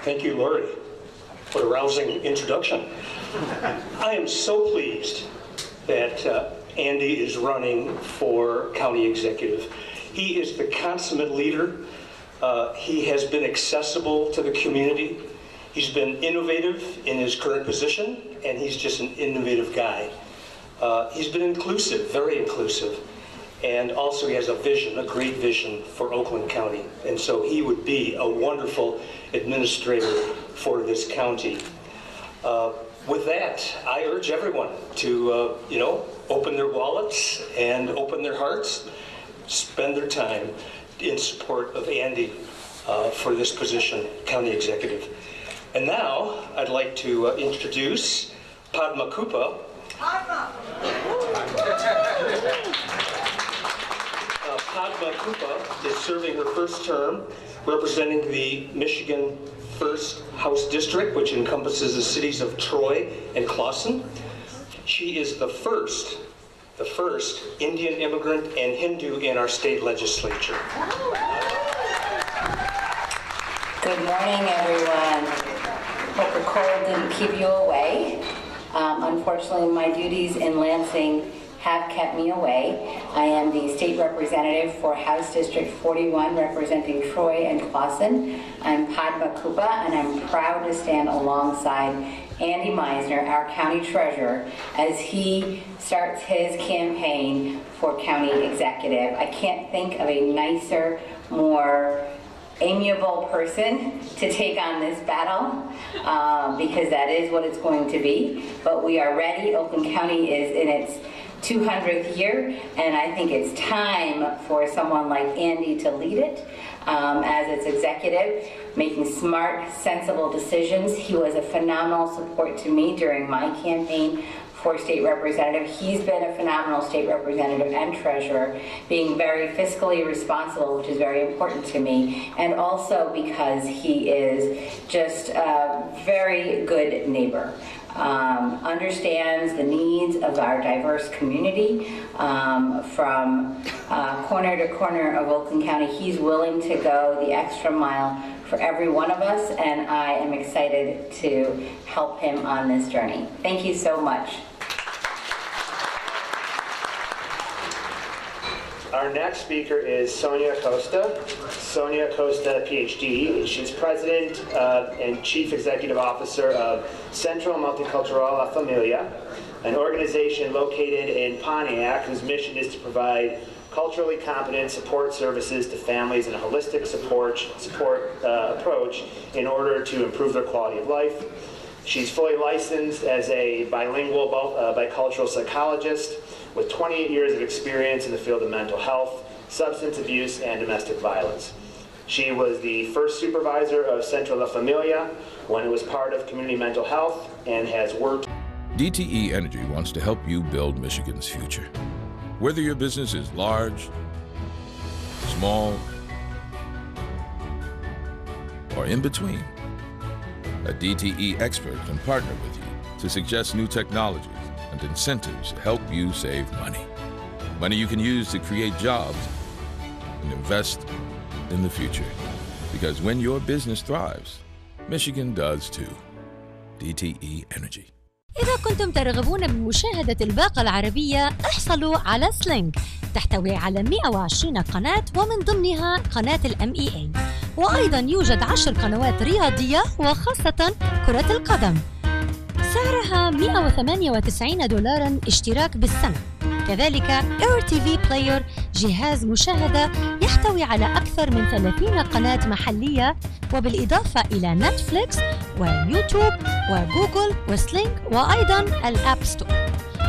Thank you, Lori. What a rousing introduction. I am so pleased that Andy is running for county executive. He is the consummate leader. He has been accessible to the community. He's been innovative in his current position, and he's just an innovative guy. He's been inclusive, very inclusive, and also he has a vision, a great vision for Oakland County. And so he would be a wonderful administrator for this county. With that, I urge everyone to, open their wallets and open their hearts, spend their time in support of Andy for this position, county executive. And now, I'd like to introduce Padma Kupa. Padma Kupa is serving her first term representing the Michigan 1st House District, which encompasses the cities of Troy and Clawson. She is the first Indian immigrant and Hindu in our state legislature. Good morning, everyone. Hope the cold didn't keep you away. Unfortunately, my duties in Lansing have kept me away. I am the state representative for House District 41, representing Troy and Clawson. I'm Padma Kupa, and I'm proud to stand alongside Andy Meisner, our county treasurer, as he starts his campaign for county executive. I can't think of a nicer, more amiable person to take on this battle, because that is what it's going to be. But we are ready. Oakland County is in its 200th year, and I think it's time for someone like Andy to lead it as its executive, making smart, sensible decisions. He was a phenomenal support to me during my campaign for state representative. He's been a phenomenal state representative and treasurer, being very fiscally responsible, which is very important to me, and also because he is just a very good neighbor. Understands the needs of our diverse community from corner to corner of Oakland County. He's willing to go the extra mile for every one of us, and I am excited to help him on this journey. Thank you so much. Our next speaker is Sonia Acosta. Sonia Acosta, PhD. She's president and chief executive officer of Centro Multicultural La Familia, an organization located in Pontiac whose mission is to provide culturally competent support services to families in a holistic support approach in order to improve their quality of life. She's fully licensed as a bilingual bicultural psychologist with 28 years of experience in the field of mental health, substance abuse, and domestic violence. She was the first supervisor of Centro La Familia when it was part of community mental health and has worked. DTE Energy wants to help you build Michigan's future. Whether your business is large, small, or in between, a DTE expert can partner with you to suggest new technologies and incentives to help you save money. Money you can use to create jobs and invest in the future. Because when your business thrives, Michigan does too. DTE Energy. إذا كنتم ترغبون بمشاهدة الباقة العربية، احصلوا على سلينك. تحتوي على 120 قناة ومن ضمنها قناة MEA. وأيضا يوجد 10 قنوات رياضية وخاصة كرة القدم. سعرها $198 اشتراك بالسنة. كذلك Air TV Player جهاز مشاهدة يحتوي على أكثر من 30 قناة محلية، وبالإضافة إلى نتفليكس ويوتيوب وجوجل وسلينك وأيضا الأب ستور.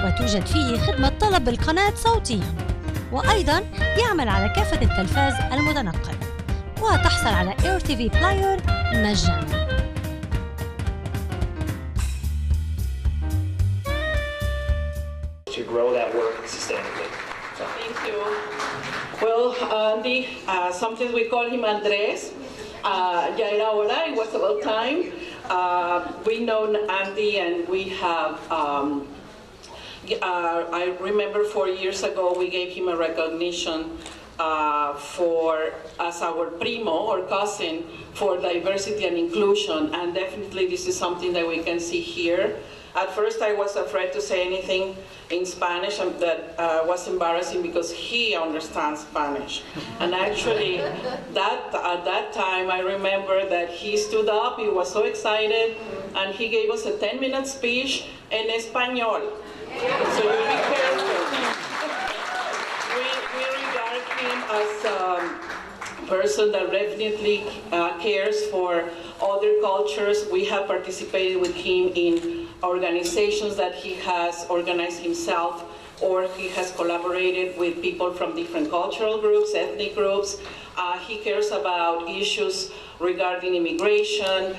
وتوجد فيه خدمة طلب القناة صوتيا، وأيضا يعمل على كافة التلفاز المتنقل، وتحصل على Air TV Player مجانا. To grow that work sustainably. So. Thank you. Well, Andy, sometimes we call him Andres. Ya era hora, it was about time. We know Andy, and we have, I remember 4 years ago we gave him a recognition as our primo or cousin for diversity and inclusion, and definitely this is something that we can see here. At first I was afraid to say anything in Spanish, and that was embarrassing because he understands Spanish. And actually, at that time, I remember that he stood up, he was so excited, and he gave us a 10-minute speech in Espanol. So you be careful. We regard him as a person that definitely cares for other cultures. We have participated with him in organizations that he has organized himself, or he has collaborated with people from different cultural groups, ethnic groups. He cares about issues regarding immigration,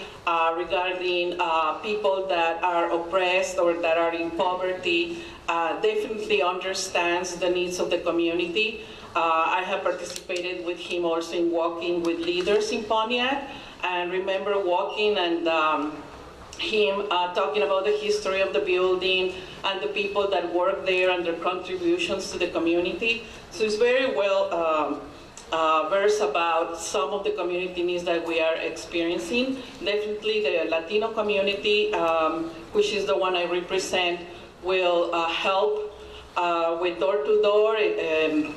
regarding people that are oppressed or that are in poverty, definitely understands the needs of the community. I have participated with him also in walking with leaders in Pontiac, and remember walking and him talking about the history of the building and the people that work there and their contributions to the community. So it's very well versed about some of the community needs that we are experiencing. Definitely the Latino community, which is the one I represent, will help with door-to-door in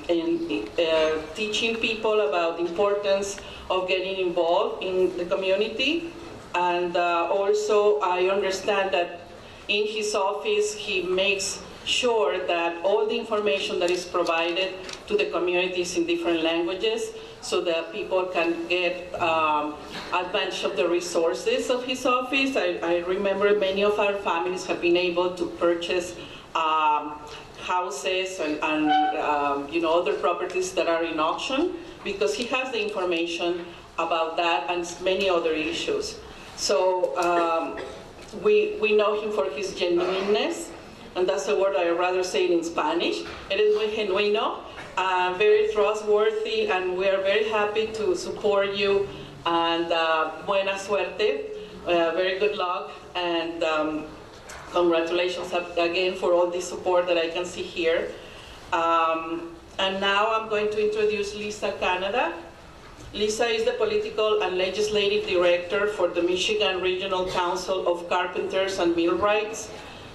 teaching people about the importance of getting involved in the community. And also I understand that in his office he makes sure that all the information that is provided to the communities in different languages so that people can get advantage of the resources of his office. I remember many of our families have been able to purchase houses and other properties that are in auction because he has the information about that and many other issues. So we know him for his genuineness, and that's a word I rather say it in Spanish. It is muy genuino, very trustworthy, and we are very happy to support you. And buena suerte, very good luck, and congratulations again for all the support that I can see here. And now I'm going to introduce Lisa Canada. Lisa is the Political and Legislative Director for the Michigan Regional Council of Carpenters and Millwrights.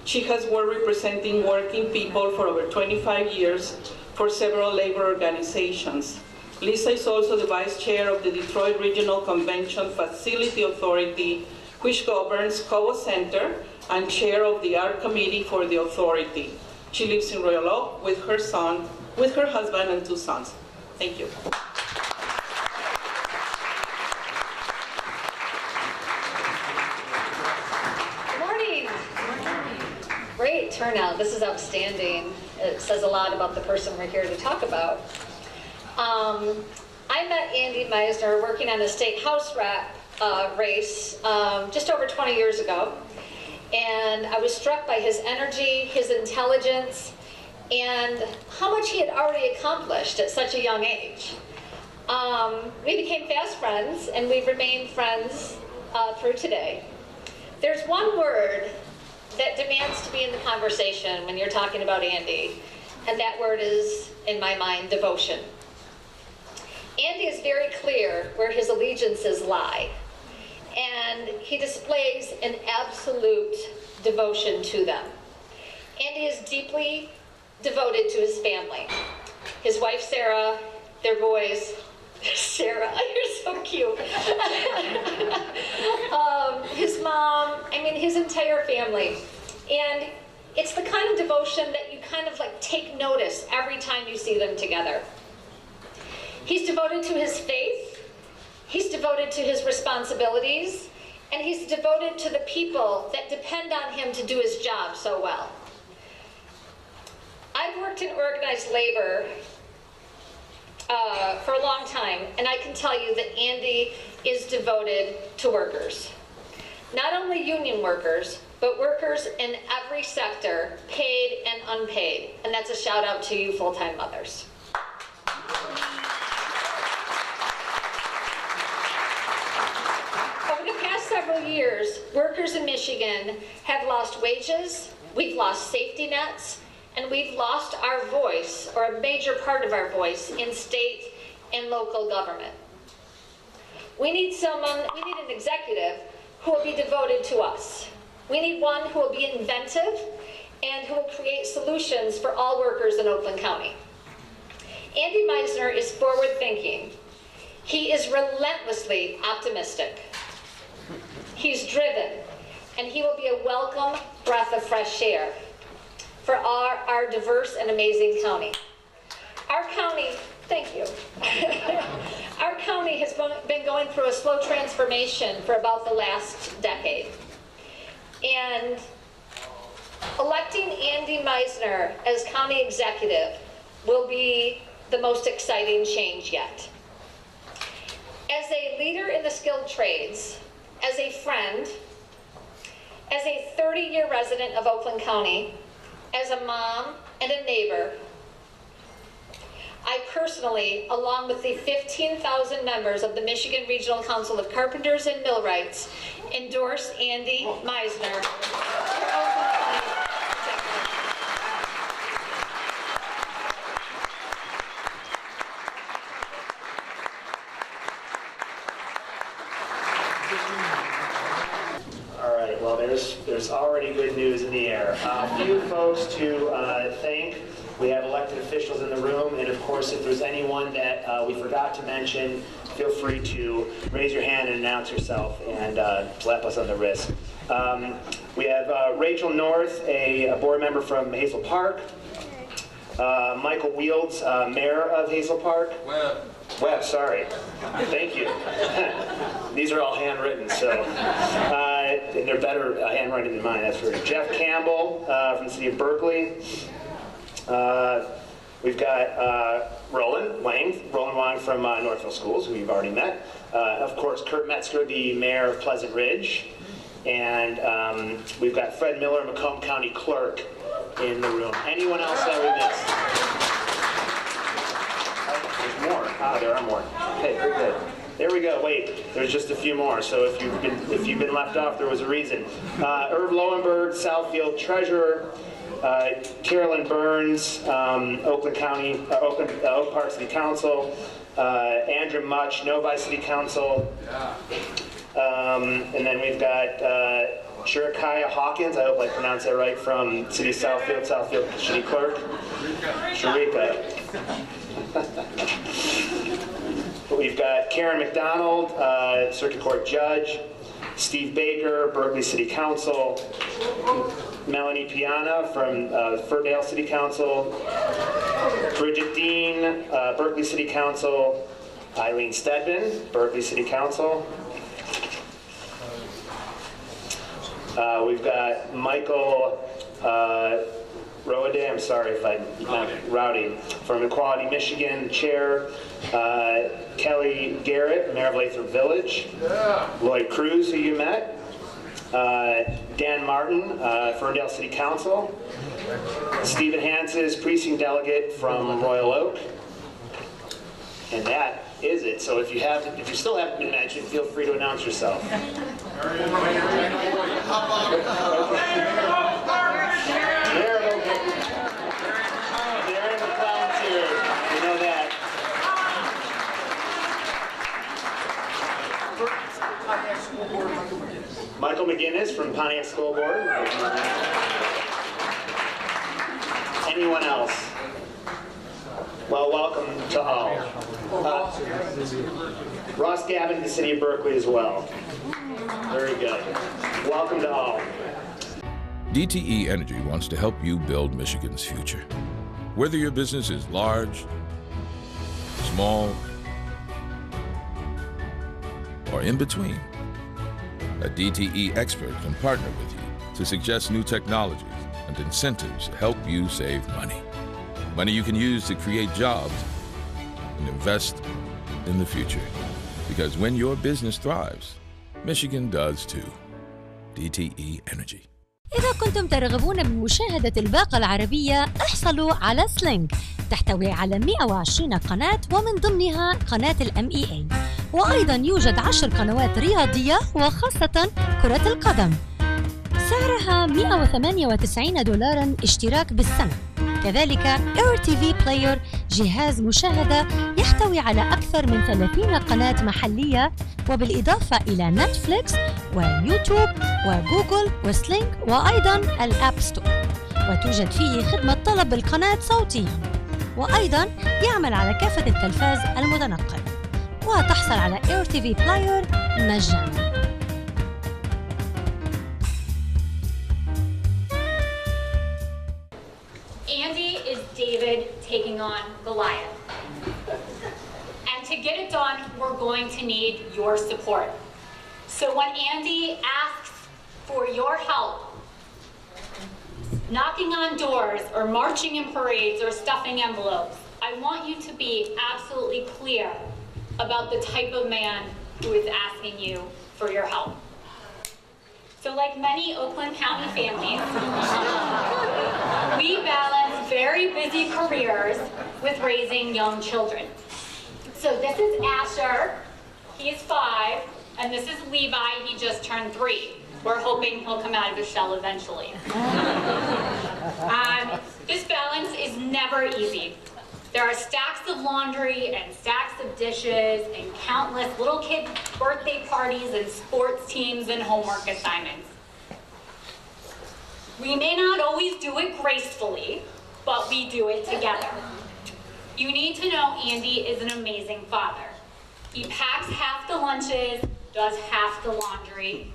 She has worked representing working people for over 25 years for several labor organizations. Lisa is also the Vice Chair of the Detroit Regional Convention Facility Authority, which governs Cobo Center, and Chair of the Art Committee for the Authority. She lives in Royal Oak with her husband and 2 sons. Thank you. Great turnout. This is outstanding. It says a lot about the person we're here to talk about. I met Andy Meisner working on a state house race just over 20 years ago. And I was struck by his energy, his intelligence, and how much he had already accomplished at such a young age. We became fast friends, and we've remained friends through today. There's one word that demands to be in the conversation when you're talking about Andy, and that word is, in my mind, devotion. Andy is very clear where his allegiances lie, and he displays an absolute devotion to them. Andy is deeply devoted to his family. His wife, Sarah, their boys, Sarah, you're so cute. His mom, his entire family. And it's the kind of devotion that you kind of like take notice every time you see them together. He's devoted to his faith, he's devoted to his responsibilities, and he's devoted to the people that depend on him to do his job so well. I've worked in organized labor for a long time, and I can tell you that Andy is devoted to workers. Not only union workers, but workers in every sector, paid and unpaid. And that's a shout out to you full-time mothers. Over the past several years, workers in Michigan have lost wages, we've lost safety nets, and we've lost our voice, or a major part of our voice, in state and local government. We need an executive who will be devoted to us. We need one who will be inventive and who will create solutions for all workers in Oakland County. Andy Meisner is forward-thinking. He is relentlessly optimistic. He's driven, and he will be a welcome breath of fresh air for our diverse and amazing county. Our county, thank you. Our county has been going through a slow transformation for about the last decade. And electing Andy Meisner as county executive will be the most exciting change yet. As a leader in the skilled trades, as a friend, as a 30-year resident of Oakland County, as a mom and a neighbor, I personally, along with the 15,000 members of the Michigan Regional Council of Carpenters and Millwrights, endorse Andy Meisner for Oakland County Executive. All right, well, there's already good news in the air. A few folks to thank. We have elected officials in the room, and of course, if there's anyone that we forgot to mention, feel free to raise your hand and announce yourself and slap us on the wrist. We have Rachel North, a board member from Hazel Park. Michael Wields, mayor of Hazel Park. Webb, sorry. Thank you. These are all handwritten, so and they're better handwriting than mine. That's for Jeff Campbell from the city of Berkeley. We've got Roland Wang from Northville Schools, who you've already met. Of course, Kurt Metzger, the mayor of Pleasant Ridge. And we've got Fred Miller, Macomb County Clerk, in the room. Anyone else that we missed? There's more. There are more. Okay, very good. There we go. Wait, there's just a few more. So if you've been left off, there was a reason. Irv Lowenberg, Southfield Treasurer. Carolyn Burns, Oakland County, Oak Park City Council. Andrew Much, Novi City Council. And then we've got Shirikaya Hawkins, I hope I pronounced that right, from City of Southfield City Clerk. Sharika. We've got Karen McDonald, Circuit Court Judge. Steve Baker, Berkeley City Council. Melanie Piana from Ferndale City Council. Bridget Dean, Berkeley City Council. Eileen Stedman, Berkeley City Council. We've got Michael Roade, I'm sorry if I'm not Rowdy, from Equality Michigan, Chair. Kelly Garrett, Mayor of Lathrop Village. Lloyd Cruz, who you met. Dan Martin, Ferndale City Council. Stephen Hanses, Precinct Delegate from Royal Oak. And that is it. So if you still haven't been mentioned, feel free to announce yourself. Michael McGinnis from Pontiac School Board. Anyone else? Well, welcome to all. Ross Gavin, the City of Berkeley as well. Very good. Welcome to all. DTE Energy wants to help you build Michigan's future. Whether your business is large, small, or in between, a DTE expert can partner with you to suggest new technologies and incentives to help you save money. Money you can use to create jobs and invest in the future. Because when your business thrives, Michigan does too. DTE Energy. إذا كنتم ترغبون بمشاهدة الباقة العربية احصلوا على سلينك، تحتوي على 120 قناة ومن ضمنها قناة MEA. وأيضا يوجد 10 قنوات رياضية وخاصة كرة القدم. سعرها $198 اشتراك بالسنة. كذلك Air TV Player جهاز مشاهدة يحتوي على أكثر من 30 قناة محلية، وبالإضافة إلى نتفليكس ويوتيوب وجوجل وسلينك وأيضاً الأب ستور، وتوجد فيه خدمة طلب القناة صوتياً، وأيضاً يعمل على كافة التلفاز المتنقل، وتحصل على Air TV Player مجاناً. Andy is David taking on Goliath. And to get it done, we're going to need your support. So when Andy asks for your help, knocking on doors or marching in parades or stuffing envelopes, I want you to be absolutely clear about the type of man who is asking you for your help. So like many Oakland County families, we balance very busy careers with raising young children. So this is Asher, he is 5, and this is Levi, he just turned 3. We're hoping he'll come out of his shell eventually. This balance is never easy. There are stacks of laundry and stacks of dishes and countless little kids' birthday parties and sports teams and homework assignments. We may not always do it gracefully, but we do it together. You need to know Andy is an amazing father. He packs half the lunches, does half the laundry.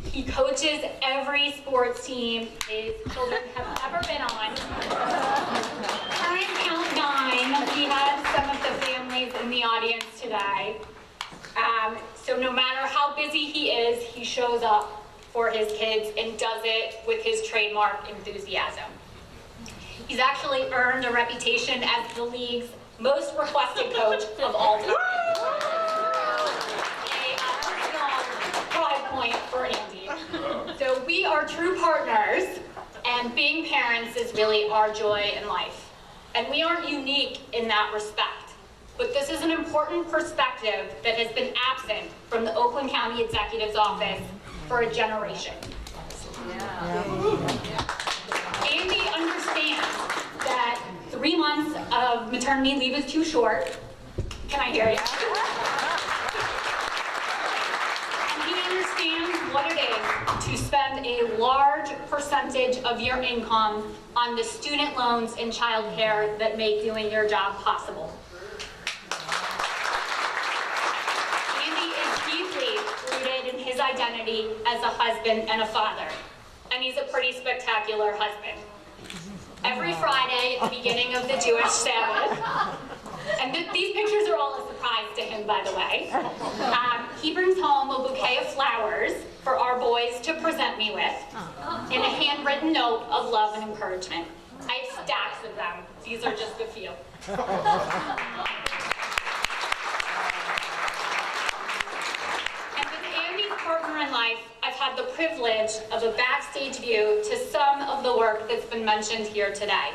He coaches every sports team his children have ever been on. Current count 9, we have some of the families in the audience today. So no matter how busy he is, he shows up for his kids and does it with his trademark enthusiasm. He's actually earned a reputation as the league's most requested coach of all time. A personal pride point for Andy. So we are true partners, and being parents is really our joy in life. And we aren't unique in that respect. But this is an important perspective that has been absent from the Oakland County Executive's office for a generation. Andy understands that 3 months of maternity leave is too short. Can I hear you? And he understands what it is to spend a large percentage of your income on the student loans and childcare that make doing your job possible. Andy is deeply rooted in his identity as a husband and a father, and he's a pretty spectacular husband. Every Friday at the beginning of the Jewish Sabbath, and these pictures are all a surprise to him, by the way, he brings home a bouquet of flowers for our boys to present me with, and a handwritten note of love and encouragement. I have stacks of them. These are just a few. And with Andy's partner in life, I've had the privilege of a backstage view to some of the work that's been mentioned here today.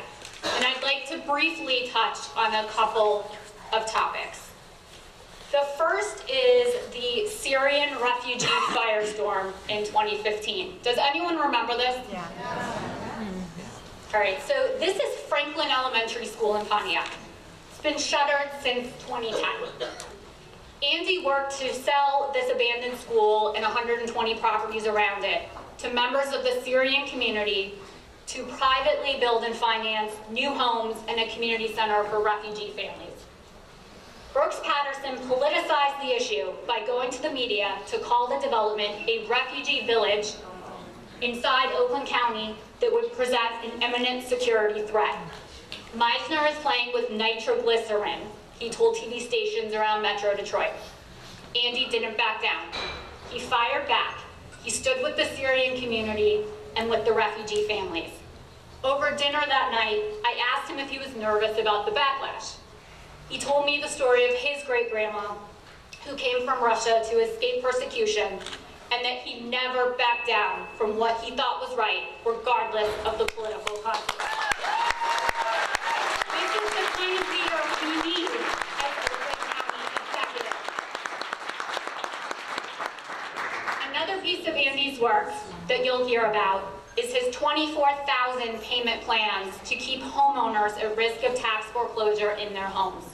And I'd like to briefly touch on a couple of topics. The first is the Syrian refugee firestorm in 2015. Does anyone remember this? Yeah. All right, so this is Franklin Elementary School in Pontiac. It's been shuttered since 2010. Andy worked to sell this abandoned school and 120 properties around it to members of the Syrian community to privately build and finance new homes and a community center for refugee families. Brooks Patterson politicized the issue by going to the media to call the development a refugee village inside Oakland County that would present an imminent security threat. Meisner is playing with nitroglycerin, he told TV stations around Metro Detroit. Andy didn't back down. He fired back. He stood with the Syrian community and with the refugee families. Over dinner that night, I asked him if he was nervous about the backlash. He told me the story of his great-grandma who came from Russia to escape persecution, and that he never backed down from what he thought was right, regardless of the political consequences. This is the kind of leader we need as Oakland County executive. Another piece of Andy's work that you'll hear about is his 24,000 payment plans to keep homeowners at risk of tax foreclosure in their homes.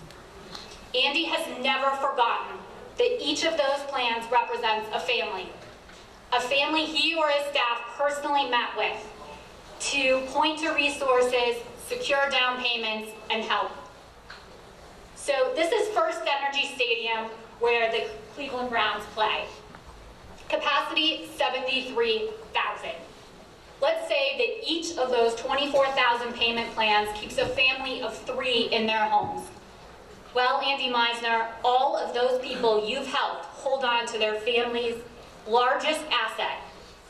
Andy has never forgotten that each of those plans represents a family he or his staff personally met with to point to resources, secure down payments, and help. So this is First Energy Stadium where the Cleveland Browns play. Capacity 73,000. Let's say that each of those 24,000 payment plans keeps a family of 3 in their homes. Well, Andy Meisner, all of those people you've helped hold on to their family's largest asset,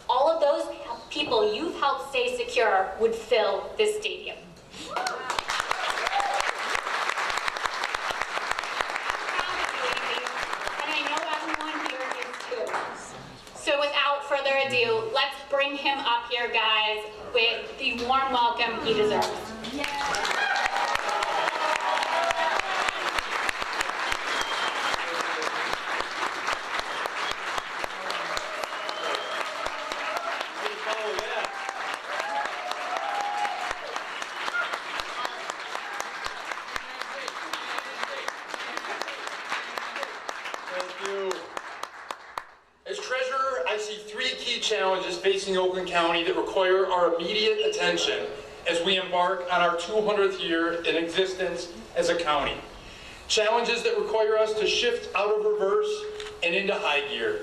all of those people you've helped stay secure would fill this stadium. So without further ado, let's bring him up here, guys, with the warm welcome he deserves. Challenges facing Oakland County that require our immediate attention as we embark on our 200th year in existence as a county. Challenges that require us to shift out of reverse and into high gear.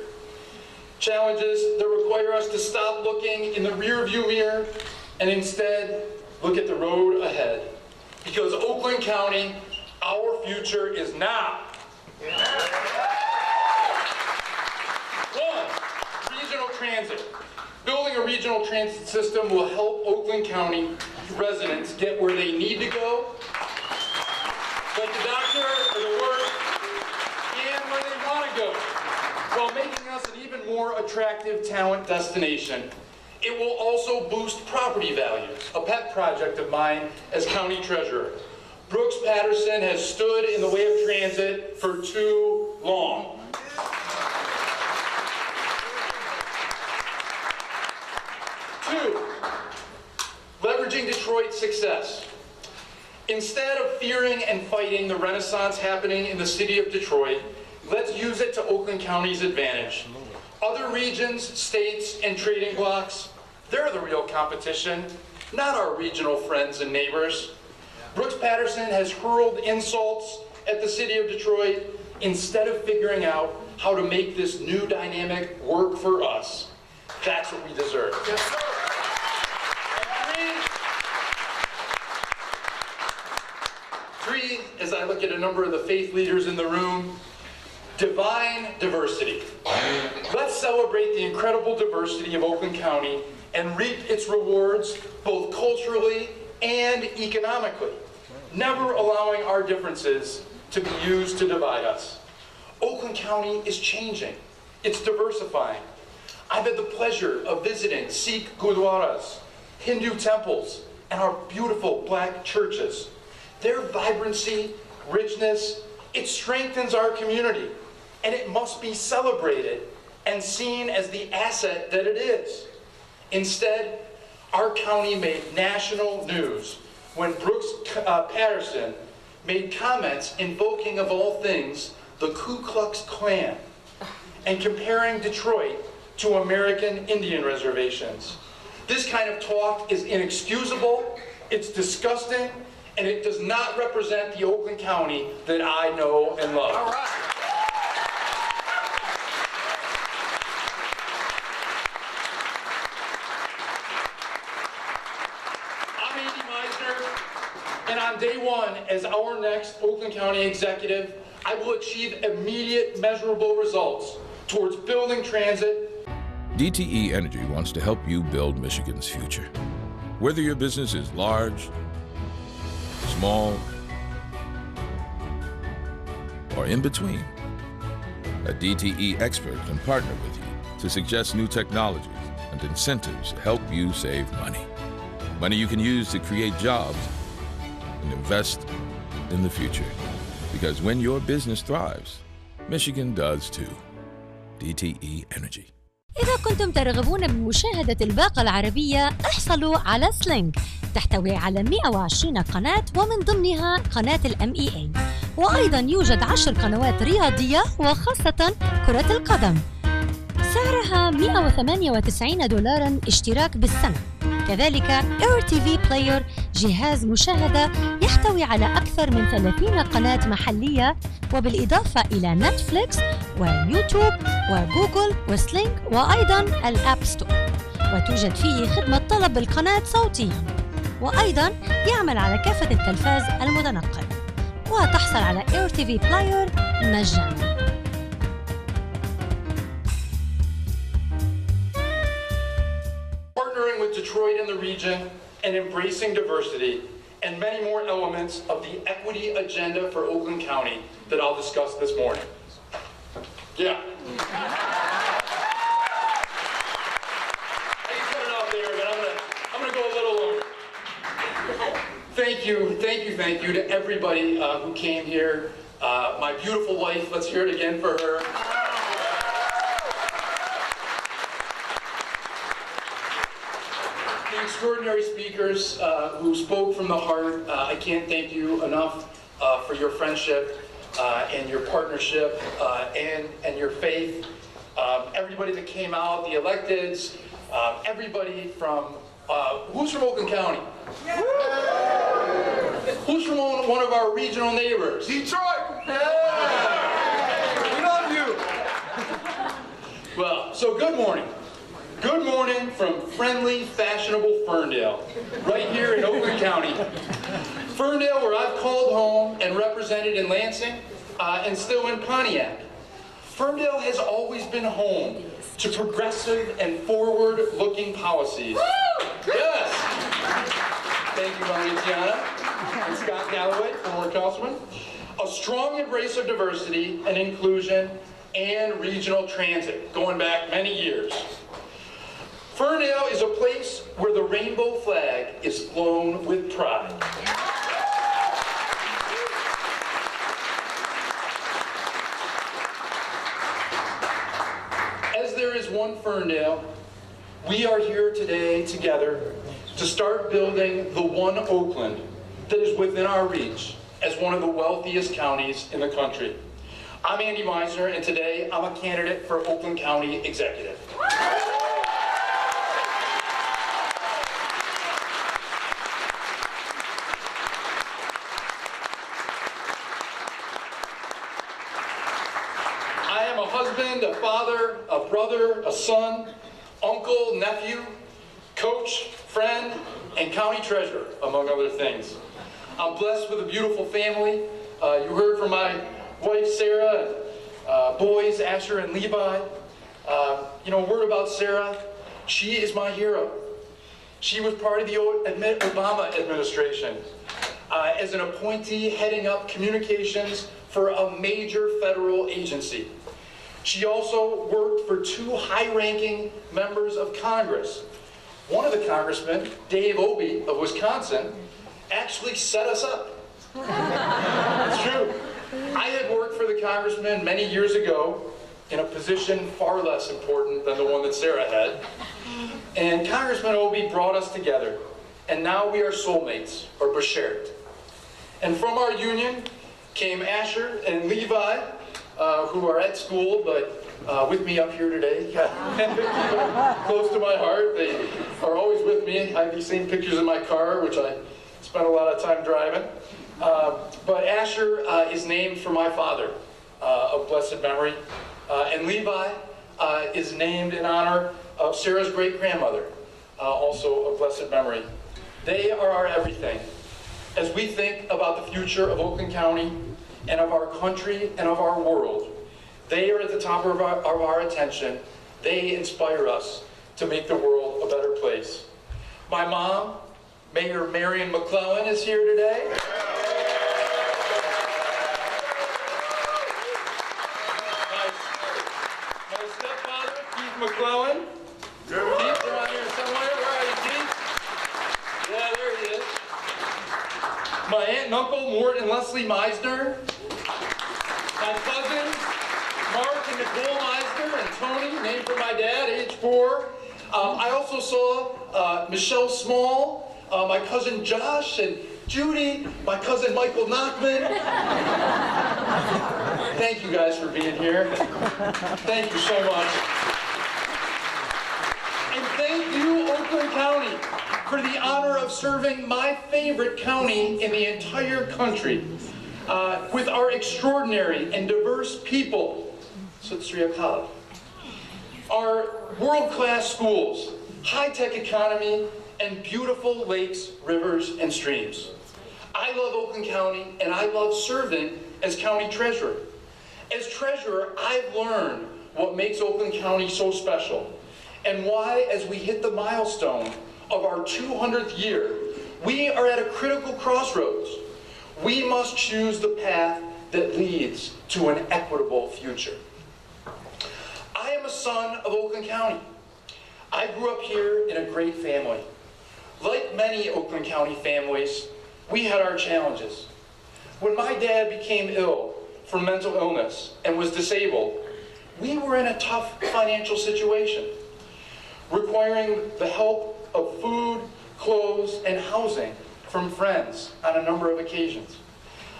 Challenges that require us to stop looking in the rearview mirror and instead look at the road ahead. Because Oakland County, our future is now. Regional transit. Building a regional transit system will help Oakland County residents get where they need to go, like the doctor or the work, and where they want to go, while making us an even more attractive talent destination. It will also boost property values, a pet project of mine as county treasurer. Brooks Patterson has stood in the way of transit for too long. 2, leveraging Detroit's success. Instead of fearing and fighting the renaissance happening in the city of Detroit, let's use it to Oakland County's advantage. Other regions, states, and trading blocs, they're the real competition, not our regional friends and neighbors. Brooks Patterson has hurled insults at the city of Detroit instead of figuring out how to make this new dynamic work for us. That's what we deserve. Yes, sir. Three, as I look at a number of the faith leaders in the room, divine diversity. Let's celebrate the incredible diversity of Oakland County and reap its rewards both culturally and economically, never allowing our differences to be used to divide us. Oakland County is changing. It's diversifying. I've had the pleasure of visiting Sikh gurdwaras, Hindu temples, and our beautiful black churches. Their vibrancy, richness, it strengthens our community, and it must be celebrated and seen as the asset that it is. Instead, our county made national news when Brooks Patterson made comments invoking, of all things, the Ku Klux Klan and comparing Detroit to American Indian reservations. This kind of talk is inexcusable, it's disgusting, and it does not represent the Oakland County that I know and love. All right. I'm Andy Meisner, and on day one, as our next Oakland County executive, I will achieve immediate measurable results towards building transit. DTE Energy wants to help you build Michigan's future. Whether your business is large, small, or in between, a DTE expert can partner with you to suggest new technologies and incentives to help you save money. Money you can use to create jobs and invest in the future. Because when your business thrives, Michigan does too. DTE Energy. إذا كنتم ترغبون بمشاهدة الباقة العربية احصلوا على سلينج، تحتوي على 120 قناة ومن ضمنها قناة MEA، وأيضا يوجد 10 قنوات رياضية وخاصة كرة القدم. سعرها $198 اشتراك بالسنة. كذلك Air TV Player جهاز مشاهدة يحتوي على أكثر من 30 قناة محلية، وبالإضافة إلى نتفليكس ويوتيوب وجوجل وسلينك وأيضا الأب ستور، وتوجد فيه خدمة طلب القناة صوتيا، وأيضا يعمل على كافة التلفاز المتنقل، وتحصل على Air TV Player مجانا. Partnering with Detroit and the region and embracing diversity and many more elements of the equity agenda for Oakland County that I'll discuss this morning. Yeah. I can cut it off there, but I'm gonna go a little longer. Thank you to everybody who came here. My beautiful wife, let's hear it again for her. The extraordinary speakers who spoke from the heart, I can't thank you enough for your friendship and your partnership and your faith. Everybody that came out, the electeds, everybody from, who's from Oakland County? Who's from one of our regional neighbors? Detroit! We love you! Well, so good morning. Good morning from friendly, fashionable Ferndale, right here in Oakland County. Ferndale, where I've called home and represented in Lansing and still in Pontiac. Ferndale has always been home to progressive and forward-looking policies. Yes! Thank you, Tiana and Scott Galloway, former councilman. A strong embrace of diversity and inclusion and regional transit, going back many years. Ferndale is a place where the rainbow flag is flown with pride. As there is one Ferndale, we are here today together to start building the one Oakland that is within our reach as one of the wealthiest counties in the country. I'm Andy Meisner, and today I'm a candidate for Oakland County Executive. A father, a brother, a son, uncle, nephew, coach, friend, and county treasurer, among other things. I'm blessed with a beautiful family. You heard from my wife, Sarah, and boys, Asher and Levi. A word about Sarah. She is my hero. She was part of the Obama administration as an appointee heading up communications for a major federal agency. She also worked for 2 high-ranking members of Congress. One of the congressmen, Dave Obey of Wisconsin, actually set us up. It's true. I had worked for the congressman many years ago in a position far less important than the one that Sarah had. And Congressman Obey brought us together. And now we are soulmates, or bashert. And from our union came Asher and Levi, who are at school, but with me up here today. Close to my heart. They are always with me. I have these same pictures in my car, which I spent a lot of time driving. But Asher is named for my father of blessed memory. And Levi is named in honor of Sarah's great-grandmother, also of blessed memory. They are our everything. As we think about the future of Oakland County, and of our country and of our world, they are at the top of our attention. They inspire us to make the world a better place. My mom, Mayor Marion McClellan, is here today. My stepfather, Keith McClellan. Keith, around here somewhere. Where are you, Keith? Yeah, there he is. My aunt and uncle, Mort and Leslie Meisner. My cousins, Mark and Nicole Meisner and Tony, named for my dad, age 4. I also saw Michelle Small, my cousin Josh, and Judy, my cousin Michael Nachman. Thank you guys for being here. Thank you so much. And thank you, Oakland County, for the honor of serving my favorite county in the entire country with our extraordinary and diverse people. Our world-class schools, high-tech economy, and beautiful lakes, rivers, and streams. I love Oakland County, and I love serving as county treasurer. As treasurer, I've learned what makes Oakland County so special, and why, as we hit the milestone of our 200th year, we are at a critical crossroads. We must choose the path that leads to an equitable future. I am a son of Oakland County. I grew up here in a great family. Like many Oakland County families, we had our challenges. When my dad became ill from mental illness and was disabled, we were in a tough financial situation, requiring the help of food, clothes, and housing from friends on a number of occasions.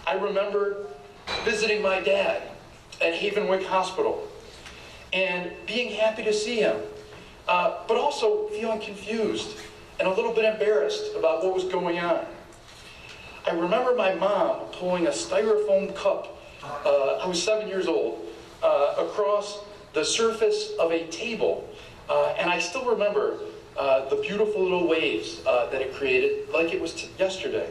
I remember visiting my dad at Havenwick Hospital and being happy to see him, but also feeling confused and a little bit embarrassed about what was going on. I remember my mom pulling a styrofoam cup, I was 7 years old, across the surface of a table, and I still remember the beautiful little waves that it created, like it was yesterday.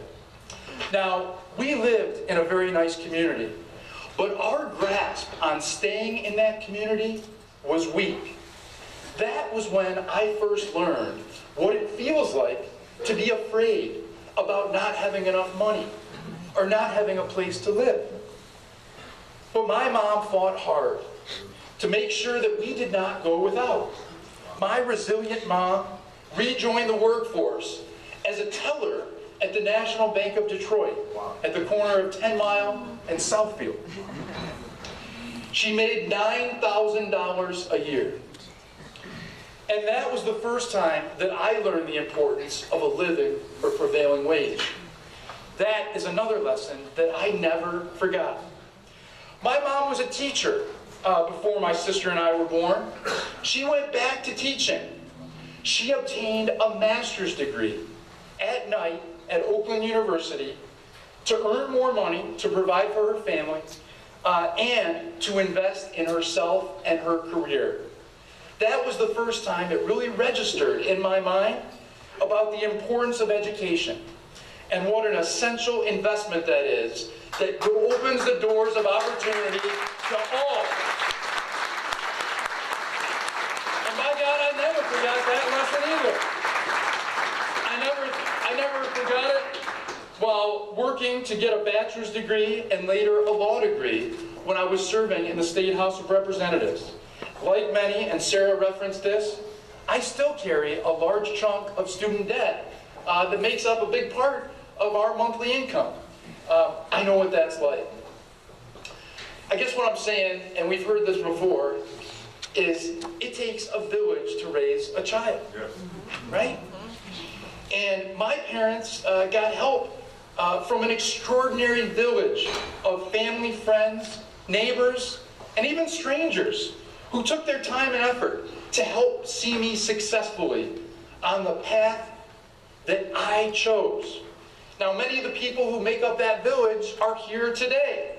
Now, we lived in a very nice community, but our grasp on staying in that community was weak. That was when I first learned what it feels like to be afraid about not having enough money or not having a place to live. But my mom fought hard to make sure that we did not go without. My resilient mom rejoined the workforce as a teller at the National Bank of Detroit at the corner of 10 Mile and Southfield. She made $9,000 a year. And that was the first time that I learned the importance of a living or prevailing wage. That is another lesson that I never forgot. My mom was a teacher before my sister and I were born. She went back to teaching. She obtained a master's degree at night at Oakland University to earn more money to provide for her family and to invest in herself and her career. That was the first time it really registered in my mind about the importance of education and what an essential investment that is that opens the doors of opportunity to all. And by God, I never forgot that lesson either. I never forgot it while working to get a bachelor's degree and later a law degree when I was serving in the State House of Representatives. Like many, and Sarah referenced this, I still carry a large chunk of student debt that makes up a big part of our monthly income. I know what that's like. I guess what I'm saying, and we've heard this before, is it takes a village to raise a child, right? And my parents got help from an extraordinary village of family, friends, neighbors, and even strangers who took their time and effort to help see me successfully on the path that I chose. Now, many of the people who make up that village are here today,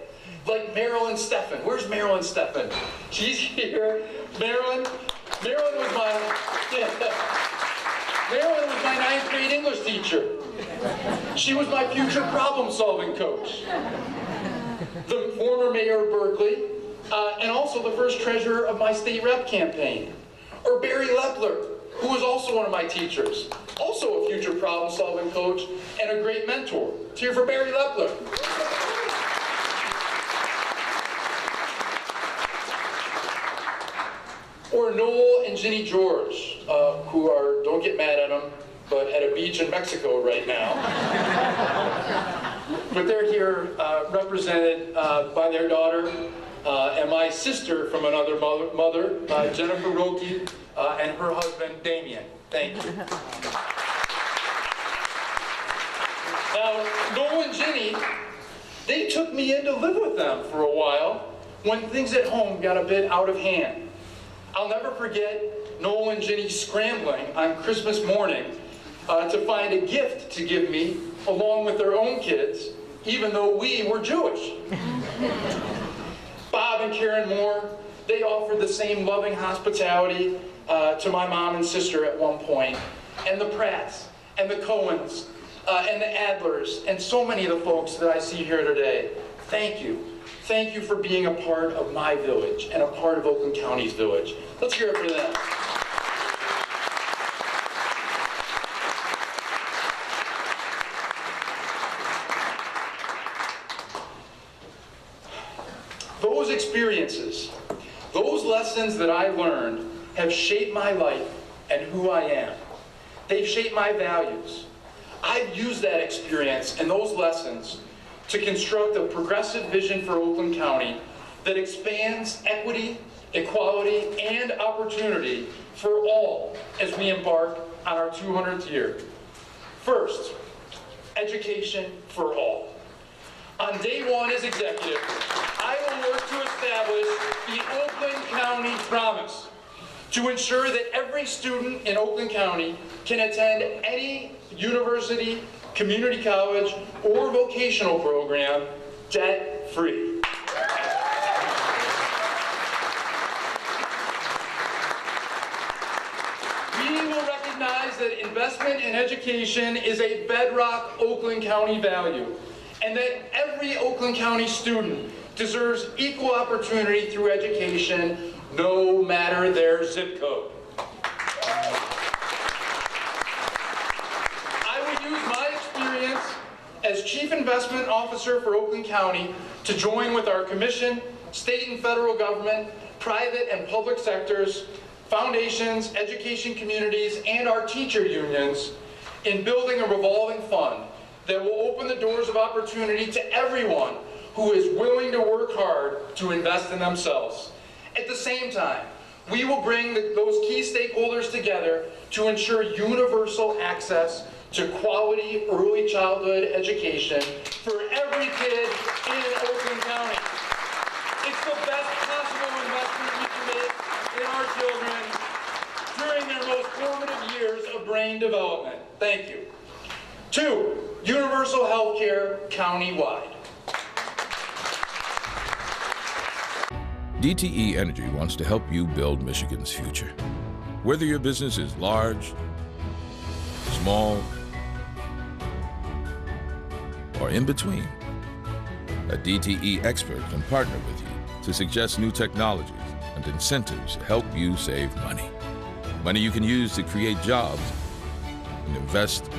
like Marilyn Steffen. Where's Marilyn Steffen? She's here. Marilyn was my ninth grade English teacher. She was my future problem-solving coach. The former mayor of Berkeley, and also the first treasurer of my state rep campaign. Or Barry Lepler, who was also one of my teachers, also a future problem-solving coach and a great mentor. Cheer for Barry Lepler. Or Noel and Ginny George, who are, don't get mad at them, but at a beach in Mexico right now. But they're here represented by their daughter, and my sister from another mother, Jennifer Roki, and her husband, Damien. Thank you. Now, Noel and Ginny, they took me in to live with them for a while when things at home got a bit out of hand. I'll never forget Noel and Ginny scrambling on Christmas morning to find a gift to give me along with their own kids, even though we were Jewish. Bob and Karen Moore, they offered the same loving hospitality to my mom and sister at one point, and the Pratts, and the Cohens, and the Adlers, and so many of the folks that I see here today. Thank you. Thank you for being a part of my village and a part of Oakland County's village. Let's hear it for them. Those experiences, those lessons that I learned have shaped my life and who I am. They've shaped my values. I've used that experience and those lessons to construct a progressive vision for Oakland County that expands equity, equality, and opportunity for all as we embark on our 200th year. First, education for all. On day one as executive, I will work to establish the Oakland County Promise to ensure that every student in Oakland County can attend any university, community college, or vocational program debt-free. We will recognize that investment in education is a bedrock Oakland County value, and that every Oakland County student deserves equal opportunity through education, no matter their zip code. I will use my experience as Chief Investment Officer for Oakland County to join with our commission, state and federal government, private and public sectors, foundations, education communities, and our teacher unions in building a revolving fund that will open the doors of opportunity to everyone who is willing to work hard to invest in themselves. At the same time, we will bring those key stakeholders together to ensure universal access to quality early childhood education for every kid in Oakland County. It's the best possible investment we can make in our children during their most formative years of brain development. Thank you. 2, universal health care countywide. DTE Energy wants to help you build Michigan's future. Whether your business is large, small, or in between, a DTE expert can partner with you to suggest new technologies and incentives to help you save money. Money you can use to create jobs and invest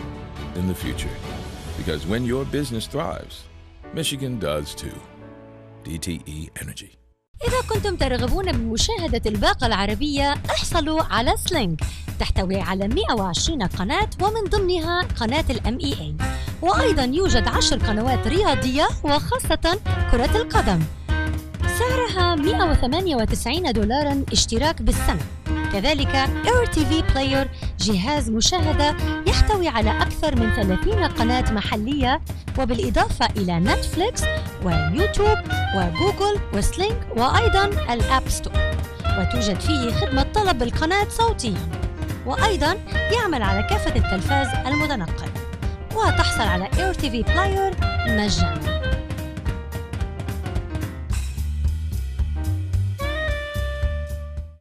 in the future. Because when your business thrives, Michigan does too. DTE Energy. إذا كنتم ترغبون بمشاهدة الباقة العربية احصلوا على سلينك، تحتوي على 120 قناة ومن ضمنها قناة MEA، وأيضا يوجد 10 قنوات رياضية وخاصة كرة القدم. سعرها $198 اشتراك بالسنة. كذلك Air TV Player جهاز مشاهدة يحتوي على أكثر من 30 قناة محلية، وبالإضافة إلى نتفليكس ويوتيوب وجوجل وسلينك وأيضا الأب ستور، وتوجد فيه خدمة طلب القناة صوتيا، وأيضا يعمل على كافة التلفاز المتنقل، وتحصل على Air TV Player مجانا.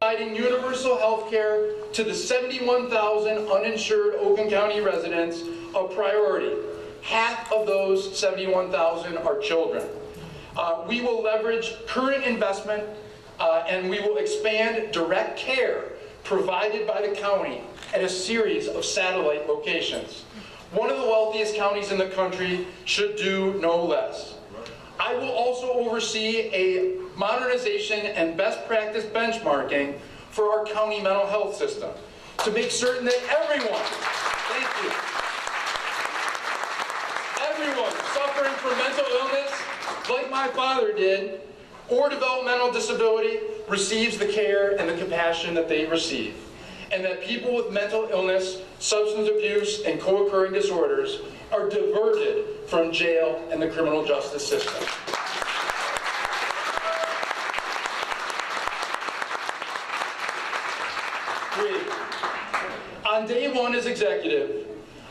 Providing universal health care to the 71,000 uninsured Oakland County residents a priority. Half of those 71,000 are children. We will leverage current investment and we will expand direct care provided by the county at a series of satellite locations. One of the wealthiest counties in the country should do no less. I will also oversee a modernization and best practice benchmarking for our county mental health system to make certain that everyone, thank you, everyone suffering from mental illness, like my father did, or developmental disability receives the care and the compassion that they receive, and that people with mental illness, substance abuse, and co-occurring disorders are diverted from jail and the criminal justice system. On day one as executive,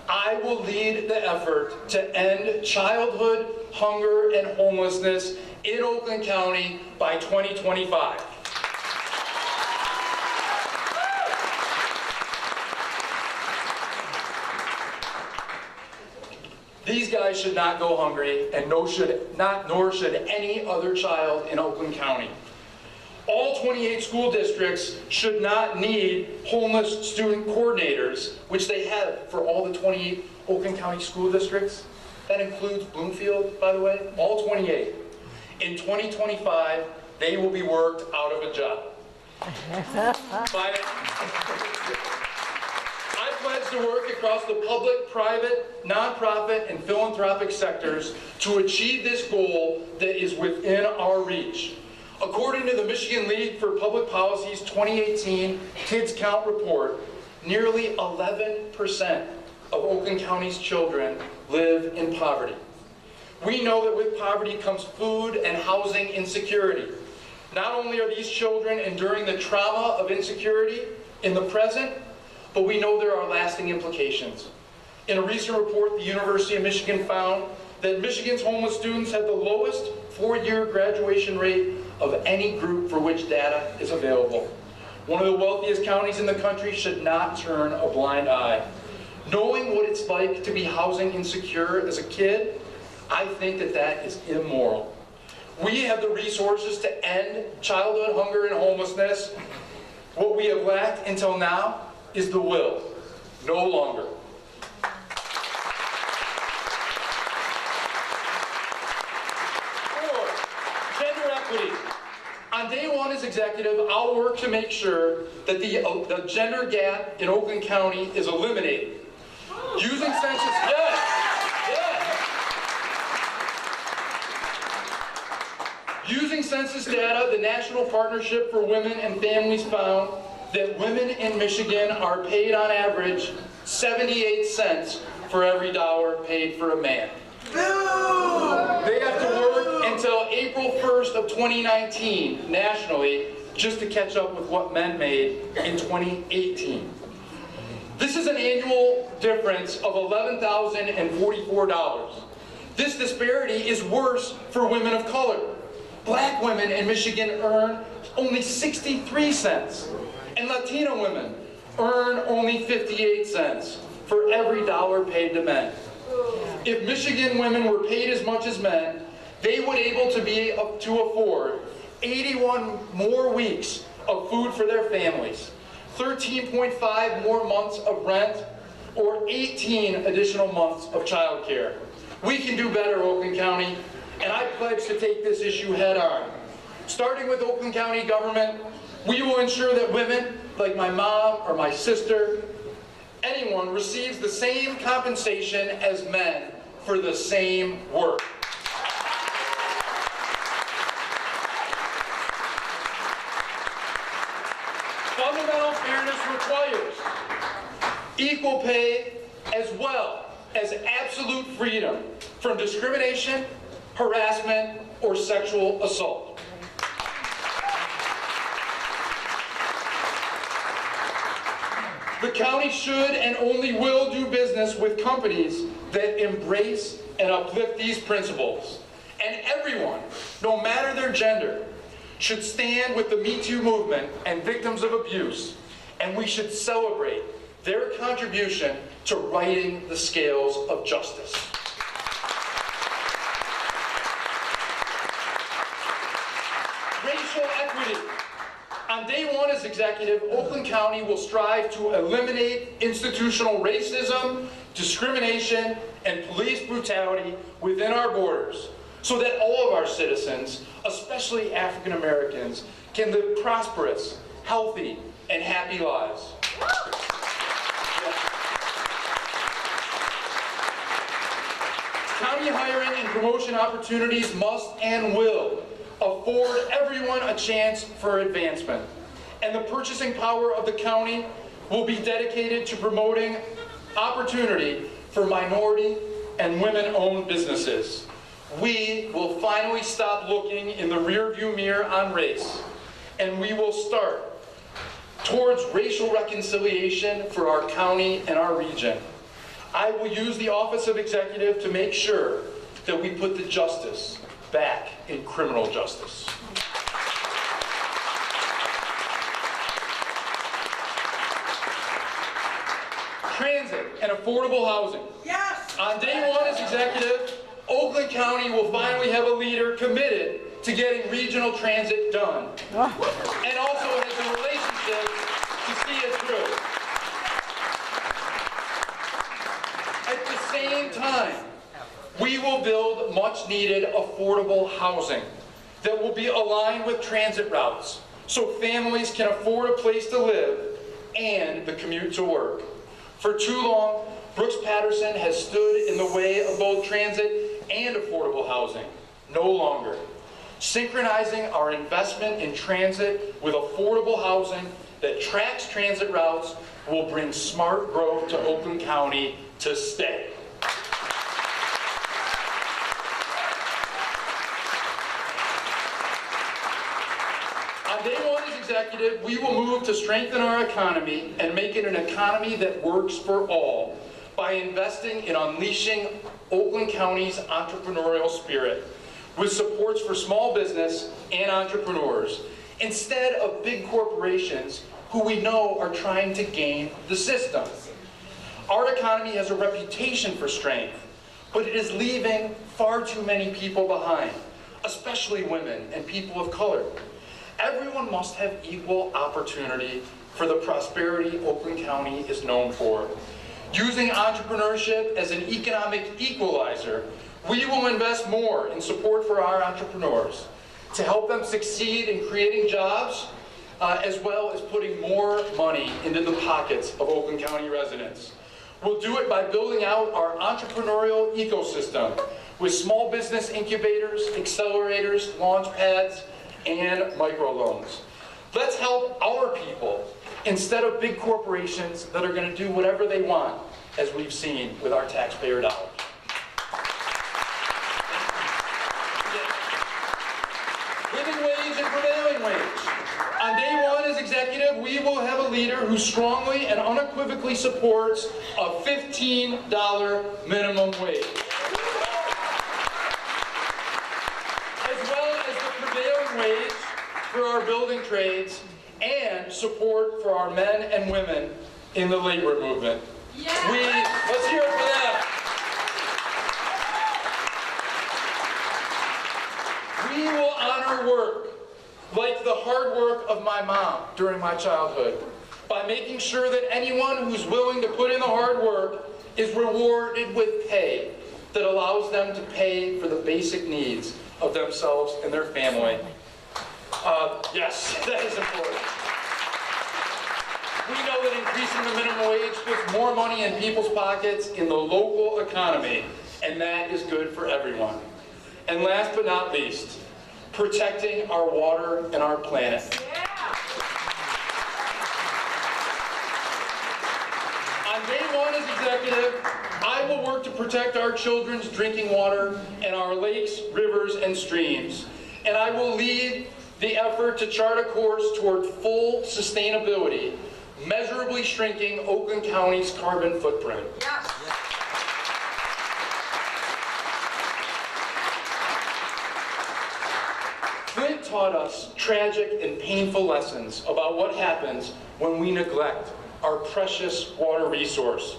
I will lead the effort to end childhood hunger and homelessness in Oakland County by 2025. These guys should not go hungry, and nor should any other child in Oakland County. All 28 school districts should not need homeless student coordinators, which they have for all the 28 Oakland County school districts. That includes Bloomfield, by the way, all 28. In 2025, they will be worked out of a job. I pledge to work across the public, private, nonprofit, and philanthropic sectors to achieve this goal that is within our reach. According to the Michigan League for Public Policy's 2018 Kids Count report, nearly 11% of Oakland County's children live in poverty. We know that with poverty comes food and housing insecurity. Not only are these children enduring the trauma of insecurity in the present, but we know there are lasting implications. In a recent report, the University of Michigan found that Michigan's homeless students have the lowest four-year graduation rate of any group for which data is available. One of the wealthiest counties in the country should not turn a blind eye. Knowing what it's like to be housing insecure as a kid, I think that that is immoral. We have the resources to end childhood hunger and homelessness. What we have lacked until now is the will, no longer. On day one as executive, I'll work to make sure that the gender gap in Oakland County is eliminated. Using census, Using census data, the National Partnership for Women and Families found that women in Michigan are paid on average 78 cents for every dollar paid for a man. They have to work until April 1st of 2019 nationally just to catch up with what men made in 2018. This is an annual difference of $11,044. This disparity is worse for women of color. Black women in Michigan earn only 63 cents, and Latino women earn only 58 cents for every dollar paid to men. If Michigan women were paid as much as men, they would be able to afford 81 more weeks of food for their families, 13.5 more months of rent, or 18 additional months of child care. We can do better, Oakland County, and I pledge to take this issue head on. Starting with Oakland County government, we will ensure that women, like my mom or my sister, anyone receives the same compensation as men for the same work. Fundamental fairness requires equal pay as well as absolute freedom from discrimination, harassment, or sexual assault. The county should and only will do business with companies that embrace and uplift these principles. And everyone, no matter their gender, should stand with the Me Too movement and victims of abuse, and we should celebrate their contribution to righting the scales of justice. Racial equity. On day one as executive, Oakland County will strive to eliminate institutional racism, discrimination, and police brutality within our borders so that all of our citizens, especially African Americans, can live prosperous, healthy, and happy lives. County hiring and promotion opportunities must and will afford everyone a chance for advancement. And the purchasing power of the county will be dedicated to promoting opportunity for minority and women-owned businesses. We will finally stop looking in the rearview mirror on race, and we will start towards racial reconciliation for our county and our region. I will use the office of executive to make sure that we put the justice back in criminal justice. Transit and affordable housing. Yes! On day one as executive, Oakland County will finally have a leader committed to getting regional transit done, and also has the relationship to see it through. At the same time, we will build much needed affordable housing that will be aligned with transit routes so families can afford a place to live and the commute to work. For too long, Brooks Patterson has stood in the way of both transit and affordable housing. No longer. Synchronizing our investment in transit with affordable housing that tracks transit routes will bring smart growth to Oakland County to stay. On day one as executive, we will move to strengthen our economy and make it an economy that works for all by investing in unleashing Oakland County's entrepreneurial spirit with supports for small business and entrepreneurs instead of big corporations who we know are trying to game the system. Our economy has a reputation for strength, but it is leaving far too many people behind, especially women and people of color. Everyone must have equal opportunity for the prosperity Oakland County is known for. Using entrepreneurship as an economic equalizer, we will invest more in support for our entrepreneurs to help them succeed in creating jobs, as well as putting more money into the pockets of Oakland County residents. We'll do it by building out our entrepreneurial ecosystem with small business incubators, accelerators, launch pads, and microloans. Let's help our people instead of big corporations that are going to do whatever they want, as we've seen with our taxpayer dollars. Living wage and prevailing wage. On day one as executive, we will have a leader who strongly and unequivocally supports a $15 minimum wage, as well as the prevailing wage for our building trades and support for our men and women in the labor movement. Yeah. Let's hear it for them. We will honor work, like the hard work of my mom during my childhood, by making sure that anyone who's willing to put in the hard work is rewarded with pay that allows them to pay for the basic needs of themselves and their family. Yes, that is important. We know that increasing the minimum wage puts more money in people's pockets in the local economy, and that is good for everyone. And last but not least, protecting our water and our planet. On day one as executive, I will work to protect our children's drinking water and our lakes, rivers, and streams. And I will lead the effort to chart a course toward full sustainability, measurably shrinking Oakland County's carbon footprint. Flint taught us tragic and painful lessons about what happens when we neglect our precious water resource.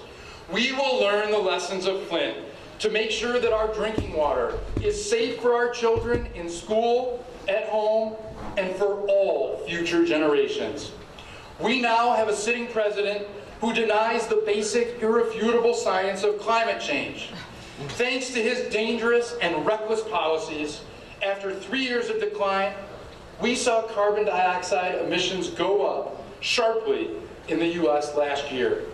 We will learn the lessons of Flint to make sure that our drinking water is safe for our children in school, at home, and for all future generations. We now have a sitting president who denies the basic, irrefutable science of climate change. Thanks to his dangerous and reckless policies, after 3 years of decline, we saw carbon dioxide emissions go up sharply in the U.S. last year.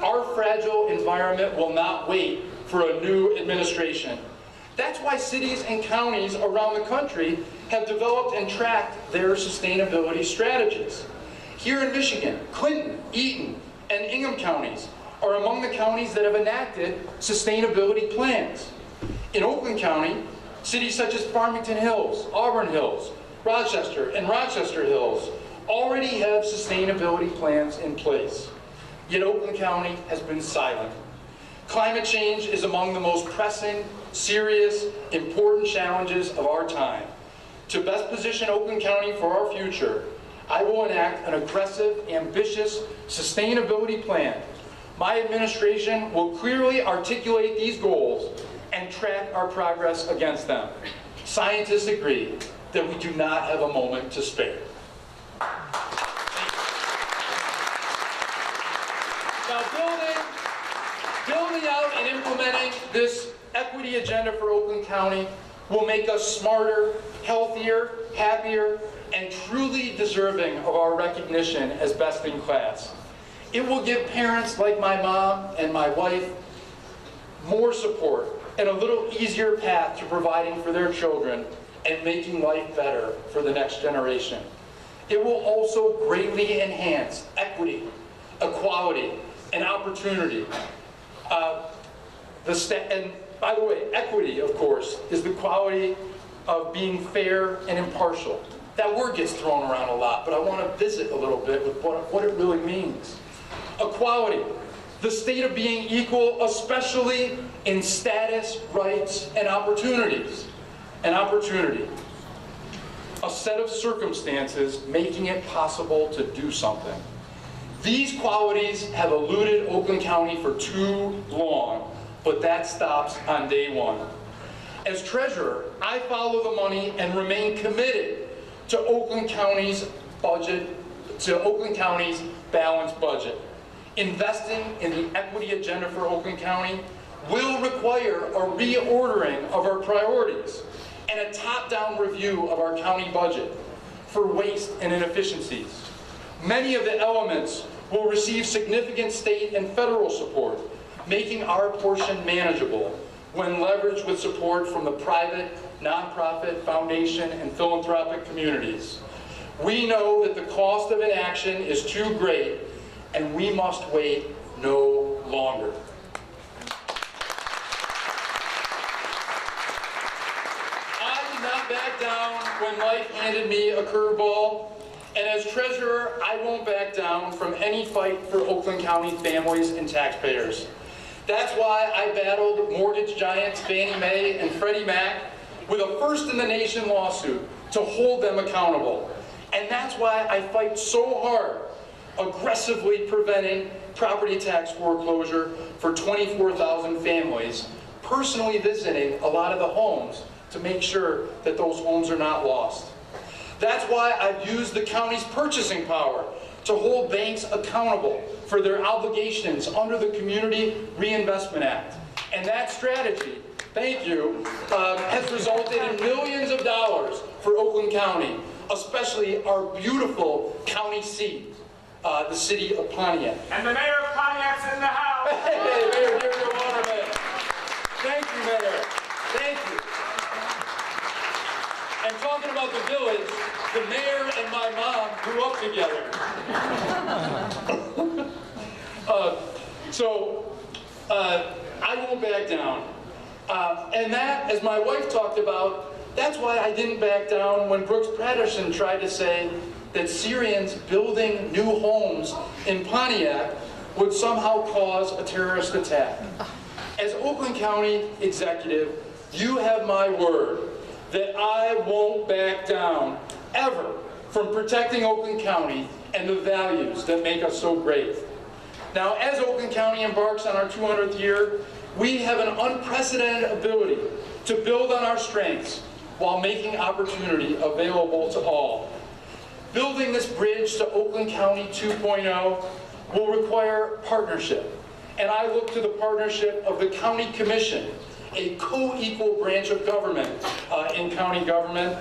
Our fragile environment will not wait for a new administration. That's why cities and counties around the country have developed and tracked their sustainability strategies. Here in Michigan, Clinton, Eaton, and Ingham counties are among the counties that have enacted sustainability plans. In Oakland County, cities such as Farmington Hills, Auburn Hills, Rochester, and Rochester Hills already have sustainability plans in place. Yet Oakland County has been silent. Climate change is among the most pressing, serious, important challenges of our time. To best position Oakland County for our future, I will enact an aggressive, ambitious sustainability plan. My administration will clearly articulate these goals and track our progress against them. Scientists agree that we do not have a moment to spare. Now, building out and implementing this equity agenda for Oakland County will make us smarter, healthier, happier, and truly deserving of our recognition as best in class. It will give parents like my mom and my wife more support and a little easier path to providing for their children and making life better for the next generation. It will also greatly enhance equity, equality, and opportunity. And by the way, equity, of course, is the quality of being fair and impartial. That word gets thrown around a lot, but I want to visit a little bit with what it really means. Equality, the state of being equal, especially in status, rights, and opportunities. An opportunity. A set of circumstances making it possible to do something. These qualities have eluded Oakland County for too long, but that stops on day one. As treasurer, I follow the money and remain committed to Oakland County's budget, to Oakland County's balanced budget. Investing in the equity agenda for Oakland County will require a reordering of our priorities and a top-down review of our county budget for waste and inefficiencies. Many of the elements will receive significant state and federal support, making our portion manageable when leveraged with support from the private, nonprofit, foundation, and philanthropic communities. We know that the cost of inaction is too great, and we must wait no longer. I did not back down when life handed me a curveball, and as treasurer, I won't back down from any fight for Oakland County families and taxpayers. That's why I battled mortgage giants Fannie Mae and Freddie Mac with a first-in-the-nation lawsuit to hold them accountable. And that's why I fight so hard, aggressively preventing property tax foreclosure for 24,000 families, personally visiting a lot of the homes to make sure that those homes are not lost. That's why I've used the county's purchasing power to hold banks accountable for their obligations under the Community Reinvestment Act. And that strategy, thank you, has resulted in millions of dollars for Oakland County, especially our beautiful county seat, the city of Pontiac. And the mayor of Pontiac's in the house. Hey, Mayor Gabriel Waterman. Thank you, Mayor. Thank you. And talking about the village, the mayor and my mom grew up together. I won't back down. And that, as my wife talked about, that's why I didn't back down when Brooks Patterson tried to say that Syrians building new homes in Pontiac would somehow cause a terrorist attack. As Oakland County executive, you have my word that I won't back down ever from protecting Oakland County and the values that make us so great. Now, as Oakland County embarks on our 200th year, we have an unprecedented ability to build on our strengths while making opportunity available to all. Building this bridge to Oakland County 2.0 will require partnership, and I look to the partnership of the County Commission, a co-equal branch of government in county government,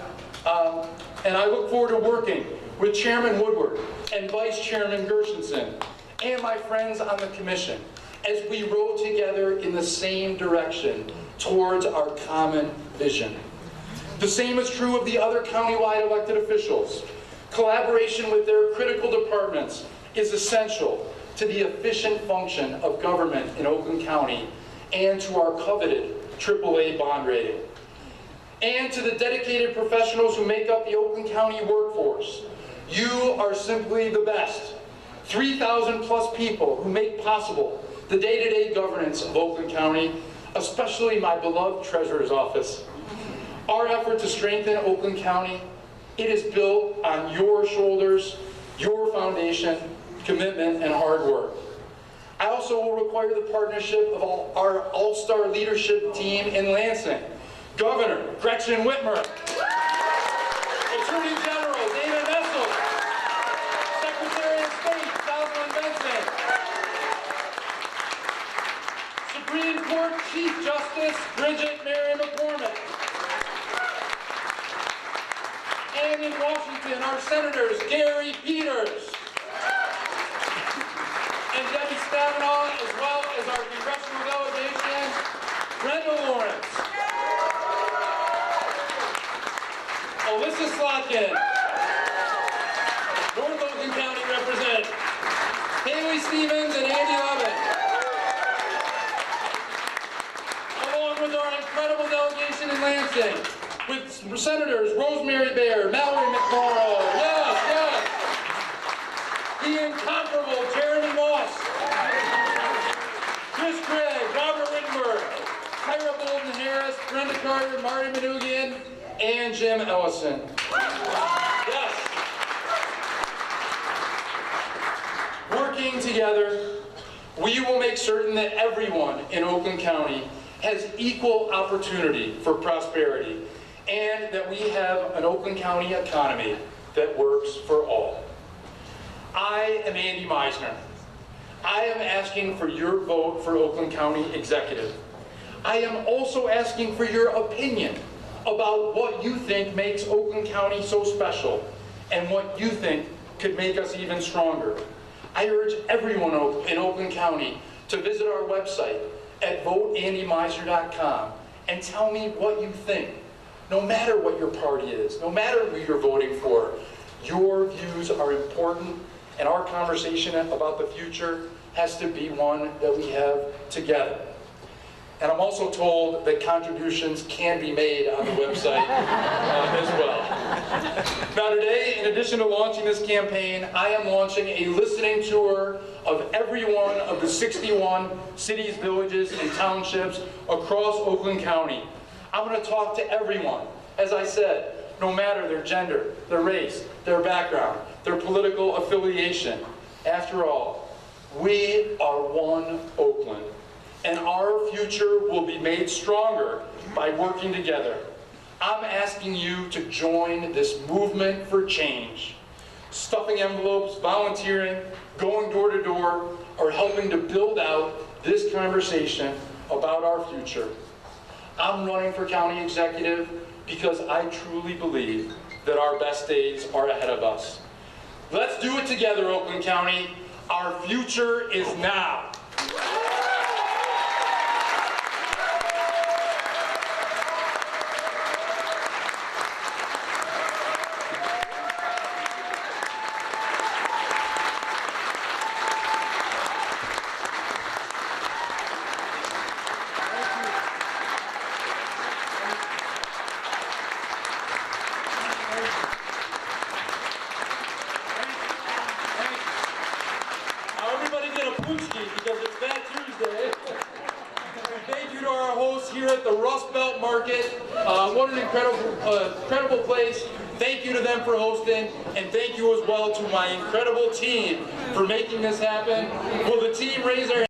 and I look forward to working with Chairman Woodward and Vice Chairman Gershenson and my friends on the commission as we row together in the same direction towards our common vision. The same is true of the other countywide elected officials. Collaboration with their critical departments is essential to the efficient function of government in Oakland County and to our coveted AAA bond rating. And to the dedicated professionals who make up the Oakland County workforce, you are simply the best. 3,000 plus people who make possible the day-to-day governance of Oakland County, especially my beloved Treasurer's Office. Our effort to strengthen Oakland County, it is built on your shoulders, your foundation, commitment, and hard work. I also will require the partnership of our all-star leadership team in Lansing. Governor Gretchen Whitmer, Attorney General Dana Nessel, Secretary of State Rosalind Benson, Supreme Court Chief Justice Bridget Mary McCormick, and in Washington, our Senators Gary Peters and Debbie Stabenow, as well as our congressional delegation, Brenda Lawrence, Alyssa Slotkin, North Oakland County represent, Haley Stevens and Andy Levin, along with our incredible delegation in Lansing, with Senators Rosemary Baird, Mallory McMorrow, yes, the incomparable Jeremy Moss, Chris Craig, Robert Wittenberg, Tyra Bolden Harris, Brenda Carter, Marty Manugian, and Jim Ellison. Yes. Working together, we will make certain that everyone in Oakland County has equal opportunity for prosperity and that we have an Oakland County economy that works for all. I am Andy Meisner. I am asking for your vote for Oakland County Executive. I am also asking for your opinion about what you think makes Oakland County so special and what you think could make us even stronger. I urge everyone in Oakland County to visit our website at voteandymeisner.com and tell me what you think. No matter what your party is, no matter who you're voting for, your views are important, and our conversation about the future has to be one that we have together. And I'm also told that contributions can be made on the website as well. Now today, in addition to launching this campaign, I am launching a listening tour of every one of the 61 cities, villages, and townships across Oakland County. I'm going to talk to everyone, as I said, no matter their gender, their race, their background, their political affiliation. After all, we are one Oakland, and our future will be made stronger by working together. I'm asking you to join this movement for change. Stuffing envelopes, volunteering, going door to door, or helping to build out this conversation about our future. I'm running for county executive because I truly believe that our best days are ahead of us. Let's do it together, Oakland County. Our future is now. Because it's Fat Tuesday. Thank you to our hosts here at the Rust Belt Market. What an incredible place. Thank you to them for hosting, and thank you as well to my incredible team for making this happen. Will the team raise their